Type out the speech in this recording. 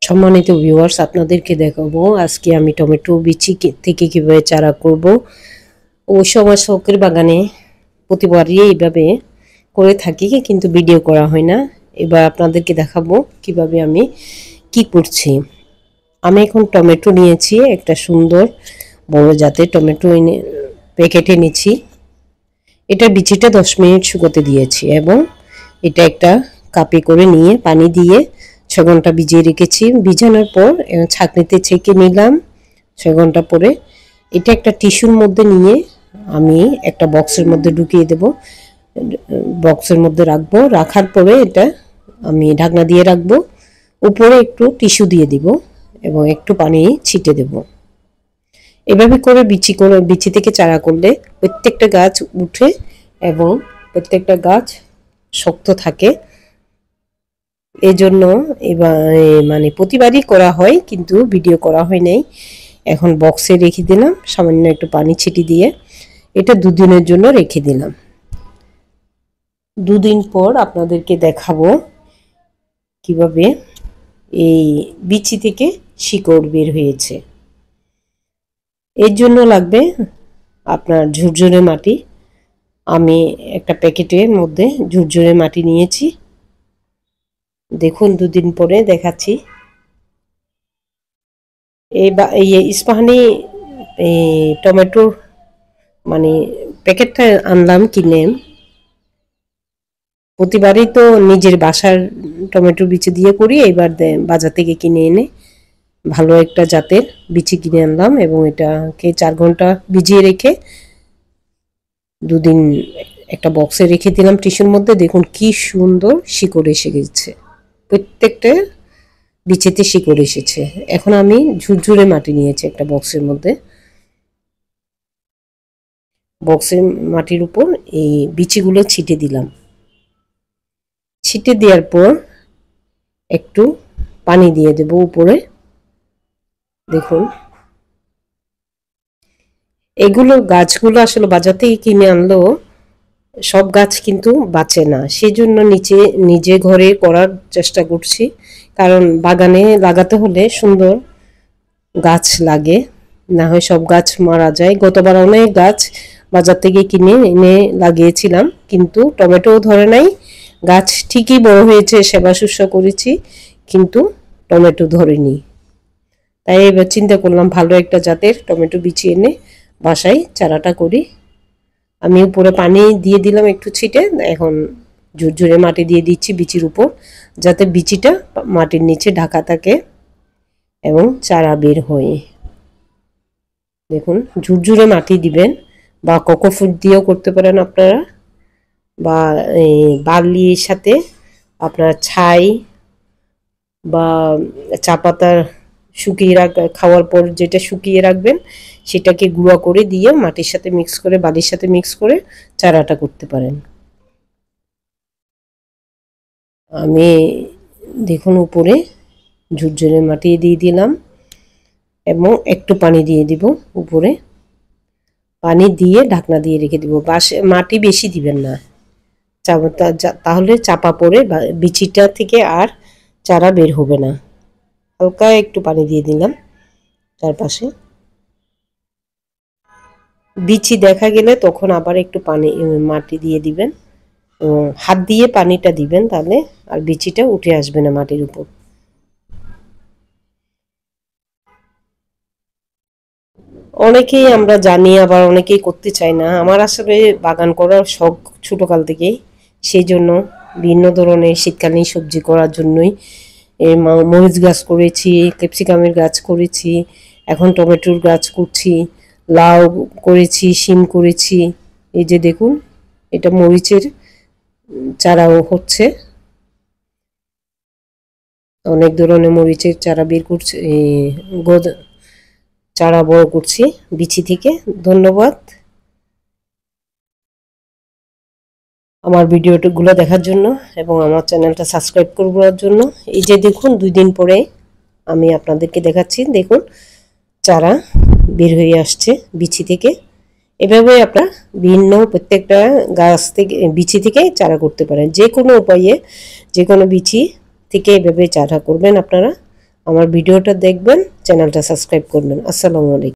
সম্মানিত ভিউয়ার্স, আপনাদেরকে দেখাবো আজকে আমি টমেটো বিচি থেকে কিভাবে চারা করব। ওই সময় শখের বাগানে প্রতিবারই এইভাবে করে থাকি, কিন্তু ভিডিও করা হয় না। এবার আপনাদেরকে দেখাবো কিভাবে আমি কি করছি। আমি এখন টমেটো নিয়েছি, একটা সুন্দর বড় জাতের টমেটো প্যাকেটে নিচ্ছি। এটার বিচিটা 10 মিনিট শুকোতে দিয়েছি এবং এটা একটা কাপে করে নিয়ে পানি দিয়ে 6 ঘন্টা ভিজিয়ে রেখেছি। ভিজানোর পর ছাঁকনিতে ছেঁকে নিলাম। 6 ঘন্টা পরে এটা একটা টিস্যুর মধ্যে নিয়ে আমি একটা বক্সের মধ্যে ঢুকিয়ে দেব। বক্সের মধ্যে রাখবো। রাখার পরে এটা আমি ঢাকনা দিয়ে রাখবো। উপরে একটু টিস্যু দিয়ে দিব এবং একটু পানি ছিটে দেব। এভাবে করে বিচি থেকে চারা করলে প্রত্যেকটা গাছ উঠে এবং প্রত্যেকটা গাছ শক্ত থাকে। এজন্য এবার মানে প্রতিবারই করা হয়, কিন্তু ভিডিও করা হয় নাই। এখন বক্সে রেখে দিলাম, সামান্য একটু পানি ছিটিয়ে দিয়ে। এটা 2 দিনের জন্য রেখে দিলাম। 2 দিন পর আপনাদেরকে দেখাবো কিভাবে এই বিচি থেকে শিকড় বের হয়েছে। এর জন্য লাগবে আপনার ঝুরঝুরে মাটি। আমি একটা প্যাকেটের মধ্যে ঝুরঝুরে মাটি নিয়েছি। দেখুন 2 দিন পরে দেখাচ্ছি। এই ইস্পাহানি টমেটো মানে প্যাকেটটা আনলাম কিনে। প্রতিবারই তো নিজের বাসার টমেটো বিচি দিয়ে করি, এবার বাজার থেকে কিনে এনে ভালো একটা জাতের বিচি কিনে আনলাম এবং এটাকে 4 ঘন্টা ভিজিয়ে রেখে 2 দিন একটা বক্সে রেখে দিলাম টিস্যুর মধ্যে। দেখুন কি সুন্দর শিকড় এসে গেছে, প্রত্যেকটা বিচিতে শিকড় এসেছে। এখন আমি ঝুরঝুরে মাটি নিয়েছি একটা বক্সের মধ্যে। বক্সের মাটির উপর এই বিচিগুলো ছিটে দিলাম। ছিটে দেওয়ার পর একটু পানি দিয়ে দেব উপরে। দেখুন এগুলো গাছগুলো আসলে বাজার থেকে কিনে আনলেও সব গাছ কিন্তু বাঁচে না, সেই জন্য নিজে ঘরে করার চেষ্টা করছি। কারণ বাগানে লাগাতে হলে সুন্দর গাছ লাগে, না হয় সব গাছ মারা যায়। গতবার অনেক গাছ বাজার থেকে কিনে এনে লাগিয়েছিলাম, কিন্তু টমেটো ধরে নাই। গাছ ঠিকই বড় হয়েছে, সেবা শুশ্রূষা করেছি, কিন্তু টমেটো ধরেনি। তাই এবার চিন্তা করলাম ভালো একটা জাতের টমেটো বিচি এনে বাসায় চারাটা করি। আমি উপরে পানি দিয়ে দিলাম একটু ছিটে। এখন ঝুরঝুরে মাটি দিয়ে দিচ্ছি বিচির উপর, যাতে বিচিটা মাটির নিচে ঢাকা থাকে এবং চারা বের হয়। দেখুন ঝুরঝুরে মাটি দিবেন, বা কোকোফুট দিয়েও করতে পারেন আপনারা, বা বালির সাথে আপনার ছাই বা চা পাতার শুকিয়ে খাওয়ার পর যেটা শুকিয়ে রাখবেন সেটাকে গুঁড়া করে দিয়ে মাটির সাথে মিক্স করে, বালির সাথে মিক্স করে চারাটা করতে পারেন। আমি দেখুন উপরে ঝুরঝুরে মাটি দিয়ে দিলাম এবং একটু পানি দিয়ে দিব উপরে। পানি দিয়ে ঢাকনা দিয়ে রেখে দিব। মাটি বেশি দিবেন না, তাহলে চাপা পড়ে বিচিটা থেকে আর চারা বের হবে না। হালকা একটু পানি দিয়ে দিলাম চারপাশে। বিচি দেখা গেলে তখন আবার একটু মাটি দিয়ে দিবেন, হাত দিয়ে পানিটা দিবেন, তাহলে আর বিচিটা উঠে আসবে না মাটির উপর। অনেকেই আমরা জানি, আবার অনেকেই করতে চায় না। আমার আসলে বাগান করার শখ ছোটকাল থেকেই, সেই জন্য ভিন্ন ধরনের শীতকালীন সবজি করার জন্যই মরিচ গাছ করেছি, ক্যাপসিকামের গাছ করেছি, এখন টমেটোর গাছ করছি, লাউ করেছি, শিম করেছি। এই যে দেখুন এটা মরিচের চারাও হচ্ছে, অনেক ধরনের মরিচের চারা বের করছে, চারা বড় করছি বিচি থেকে। ধন্যবাদ আমার ভিডিওগুলো দেখার জন্য এবং আমার চ্যানেলটা সাবস্ক্রাইব করার জন্য। এই যে দেখুন 2 দিন পরে আমি আপনাদেরকে দেখাচ্ছি। দেখুন চারা বের হয়ে আসছে বিচি থেকে। এভাবে আপনারা ভিন্ন প্রত্যেকটা গাছ থেকে বিচি থেকে চারা করতে পারেন। যে কোনো উপায়ে, যে কোনো বিচি থেকে এভাবে চারা করবেন আপনারা, আমার ভিডিওটা দেখবেন, চ্যানেলটা সাবস্ক্রাইব করবেন। আসসালামু আলাইকুম।